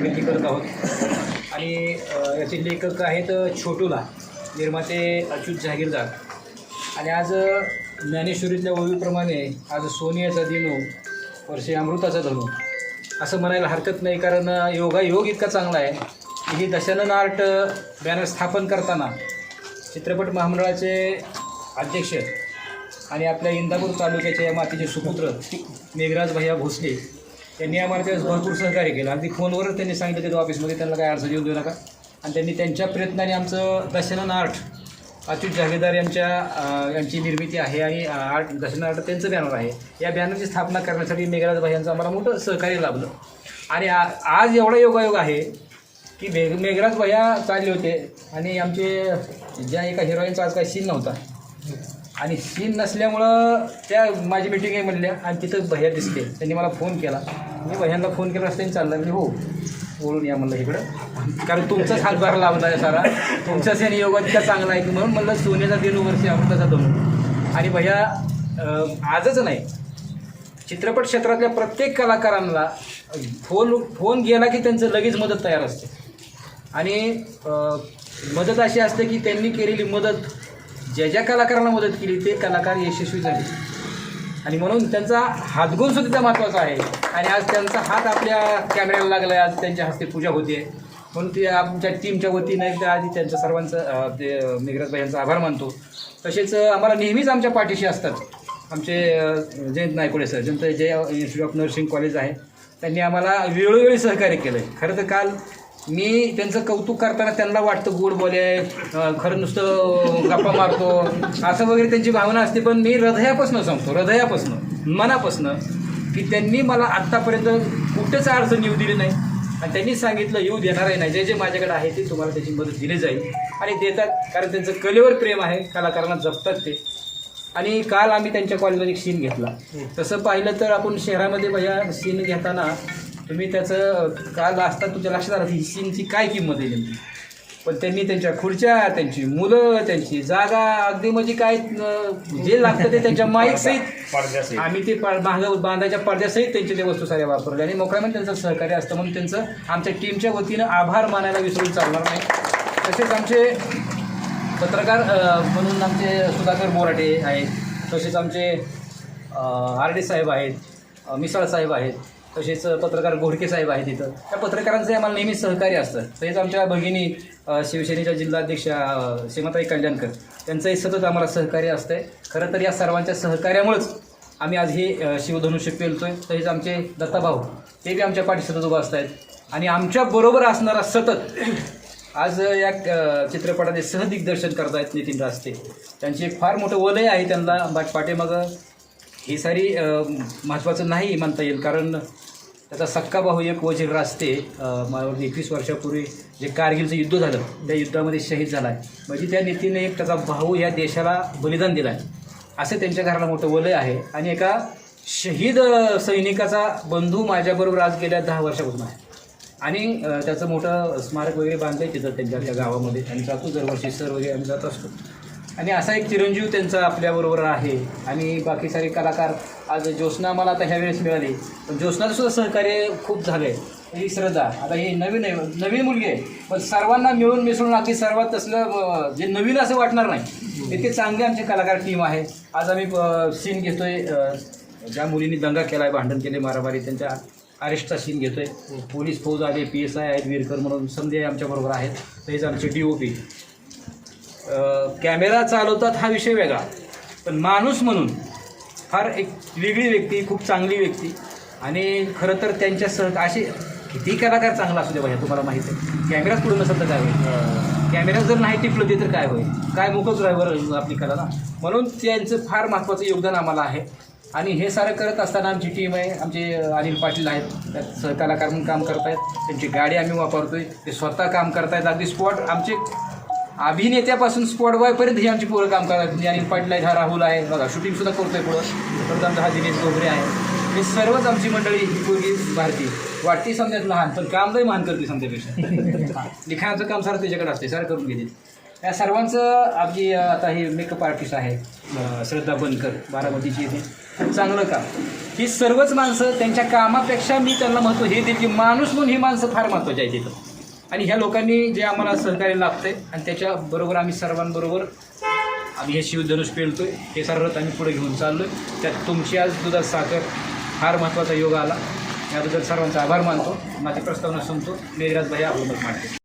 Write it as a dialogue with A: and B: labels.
A: विनंती करत आहोत आणि याचे लेखक आहेत छोटूला, निर्माते अच्युत जहागीरदार. आणि आज ज्ञानेश्वरीतल्या ओवीप्रमाणे आज सोनियाचा दिनो वर्षे अमृताचा धनु असं म्हणायला हरकत नाही, कारण योगायोग इतका चांगला आहे की ही दशानन आर्ट बॅनर स्थापन करताना चित्रपट महामंडळाचे अध्यक्ष आणि आपल्या इंदापूर तालुक्याच्या या मातीचे सुपुत्र मेघराज भैया भोसले त्यांनी आम्हाला त्यावेळेस भरपूर सहकार्य केलं. अगदी फोनवरच त्यांनी सांगितलं तिथं ऑफिसमध्ये त्यांना काय अडचण येऊन देऊ नका. आणि त्यांनी त्यांच्या प्रयत्नाने आमचं दशानन आर्ट अच्युत जहागीरदार यांची निर्मिती आहे आणि आर्ट दशानन आर्ट त्यांचं बॅनर आहे. या बॅनरची स्थापना करण्यासाठी मेघराज भाईंचं आम्हाला मोठं सहकार्य लाभलं. आणि आज एवढा योगायोग आहे की मेघराज भैया चालले होते आणि आमचे ज्या एका हिरोईनचा आज काही सीन नव्हता आणि सीन नसल्यामुळं त्या माझी मीटिंग आहे म्हणल्या आणि तिथं भैया दिसले. त्यांनी मला फोन केला. मी भैयांना फोन केला असताना चालला मी हो बोलून या म्हणलं इकडं, कारण तुमचाच हातभार लावला आहे सारा, तुमचाच याने योग इतका चांगला आहे की म्हणून म्हणलं सोन्याचा दिनो वर्षी अमृताचा धनु. आणि भैया आजच नाही, चित्रपट क्षेत्रातल्या प्रत्येक कलाकारांना फोन गेला की त्यांचं लगेच मदत तयार असते. आणि मदत अशी असते की त्यांनी केलेली मदत ज्या कलाकारांना मदत केली ते कलाकार यशस्वी झाले. आणि म्हणून त्यांचा हातगुणसुद्धा महत्त्वाचा आहे. आणि आज त्यांचा हात आपल्या कॅमेऱ्याला लागला आहे, आज त्यांच्या हस्ते पूजा होते. म्हणून ते आमच्या टीमच्या वतीनं एकदा आधी त्यांच्या सर्वांचं ते मेघराज भाई यांचा आभार मानतो. तसेच आम्हाला नेहमीच आमच्या पाठीशी असतात आमचे जयंत नायकोडे सर, ज्यांचं जय इन्स्टिट्यूट ऑफ नर्सिंग कॉलेज आहे, त्यांनी आम्हाला वेळोवेळी सहकार्य केलं आहे. खरं तर काल मी त्यांचं कौतुक करताना त्यांना वाटतं गोड बोले, खरं नुसतं गप्पा मारतो असं वगैरे त्यांची भावना असते. पण मी हृदयापासून सांगतो, हृदयापासून मनापासून की त्यांनी मला आत्तापर्यंत कुठेच अडचण येऊ दिली नाही. आणि त्यांनी सांगितलं येऊ देणारही नाही, जे माझ्याकडे आहे ते तुम्हाला त्याची मदत दिली जाईल आणि देतात, कारण त्यांचं कलेवर प्रेम आहे, कलाकारांना जपतात ते. आणि काल आम्ही त्यांच्या कॉलेजमध्ये एक सीन घेतला. तसं पाहिलं तर आपण शहरामध्ये भैया सीन घेताना तुम्ही त्याचं काल असता तुमच्या लक्षात आलं ही सीनची काय किंमत आहे नेमकी. पण त्यांनी त्यांच्या खुर्च्या, त्यांची मुलं, त्यांची जागा अगदी म्हणजे काय जे लागतं ते त्यांच्या माईकसहित आम्ही ते बांधायच्या पडद्यासहित त्यांची ते वस्तू साऱ्या वापरल्या. आणि मोकळ्यामध्ये त्यांचं सहकार्य असतं म्हणून त्यांचं आमच्या टीमच्या वतीनं आभार मानायला विसरून चालणार नाही. तसेच आमचे पत्रकार म्हणून आमचे सुधाकर बोराटे आहेत, तसेच आमचे आरडे साहेब आहेत, मिसाळ साहेब आहेत, तसेच पत्रकार घोडके साहेब आहेत. इथं त्या पत्रकारांचं आम्हाला नेहमी सहकार्य असतं. तसेच आमच्या भगिनी शिवसेनेच्या जिल्हाध्यक्षा सीमाताई कल्याणकर त्यांचंही सतत आम्हाला सहकार्य असतं आहे. खरं तर या सर्वांच्या सहकार्यामुळेच आम्ही आज हे शिवधनुष्य पेलतो आहे. तसेच आमचे दत्ताभाऊ ते बी आमच्या पाठी सतत उभं असत आहेत. आणि आमच्याबरोबर असणारा सतत आज या चित्रपटाचे सहदिग्दर्शन करत आहेत नितीन रास्ते. त्यांची एक फार मोठं वलय आहे त्यांना पाठीमागं. ही सारी महत्त्वाचं नाही म्हणता येईल, कारण त्याचा सक्का भाऊ एक वजीर रास्ते 21 वर्षापूर्वी जे कारगिलचं युद्ध झालं त्या युद्धामध्ये शहीद झाला आहे. म्हणजे त्या नीतीने एक त्याचा भाऊ या देशाला बलिदान दिलं आहे असं त्यांच्या घराला मोठं वलय आहे. आणि एका शहीद सैनिकाचा बंधू माझ्याबरोबर आज गेल्या 10 वर्षापासून आहे. आणि त्याचं मोठं स्मारक वगैरे बांधलं आहे तिथं त्यांच्या गावामध्ये. आणि जातो दरवर्षी सर वगैरे आम्ही जात असतो. आणि असा एक चिरंजीव त्यांचा आपल्याबरोबर आहे. आणि बाकी सारे कलाकार आज ज्योत्स्ना मला आता ह्यावेळेस मिळाली, पण ज्योत्स्नाचं सुद्धा सहकार्य खूप झालं आहे. ही श्रद्धा आता ही नवीन मुलगी आहे, पण सर्वांना मिळून मिसळून अगदी सर्वात तसलं जे नवीन असं वाटणार नाही इतके चांगले आमचे कलाकार टीम आहे. आज आम्ही सीन घेतो आहे, ज्या मुलींनी दंगा केला आहे, भांडण केले, मारामारी, त्यांच्या अरेस्टचा सीन घेतो आहे. पोलीस फौज आले, PSI आहेत, वीरकर म्हणून समजे आमच्याबरोबर आहेत. तसेच आमचे DOP. कॅमेरा चालवतात हा विषय वेगळा, पण माणूस म्हणून फार एक वेगळी व्यक्ती, खूप चांगली व्यक्ती. आणि खरं तर त्यांच्या असे किती कलाकार चांगला असू दे भैया, तुम्हाला माहीत आहे कॅमेराच पुढे नसेल तर काय होईल, कॅमेरा जर नाही टिपलं ते तर काय होईल, काय मुकच ड्रायव्हर आपली कला ना. म्हणून त्यांचं फार महत्त्वाचं योगदान आम्हाला आहे. आणि हे सारं करत असताना आमची टीम आहे, आमचे अनिल पाटील आहेत, त्यात सहकलाकार म्हणून काम करत आहेत. त्यांची गाडी आम्ही वापरतो आहे, ते स्वतः काम करत आहेत. अगदी स्पॉट आमचे अभिनेत्यापासून स्पॉट बॉयपर्यंत ही आमची पोरं काम करतात. म्हणजे अनिल पाटील आहे, हा राहुल आहे, बघा शूटिंगसुद्धा करतो आहे पुढं. परत आमचा हा दिनेश गोगरे आहे. हे सर्वच आमची मंडळी ही पोरगी भारती वाटती समजायचं लहान, पण काम लई महान करते समजापेक्षा. लिखाणाचं काम सारं त्याच्याकडे असते, सारं करून घेते. या सर्वांचं आपली आता हे मेकअप आर्टिस्ट आहे श्रद्धा बनकर, बारामतीची येते, खूप चांगलं काम. ही सर्वच माणसं त्यांच्या कामापेक्षा मी त्यांना महत्त्व हे देईल की माणूस म्हणून ही माणसं फार महत्त्वाची आहे तिथं. आणि ह्या लोकांनी जे आम्हाला सहकार्य लागतं आहे आणि त्याच्याबरोबर आम्ही सर्वांबरोबर आम्ही हे शिवधनुष पेलतो आहे, हे सर्वात आम्ही पुढे घेऊन चाललो आहे. त्यात तुमची आज दुधात साखर फार महत्त्वाचा योग आला, याबद्दल सर्वांचा आभार मानतो. माझी प्रस्तावना संपतो. मेघराज भाई आपलं मत मांडते.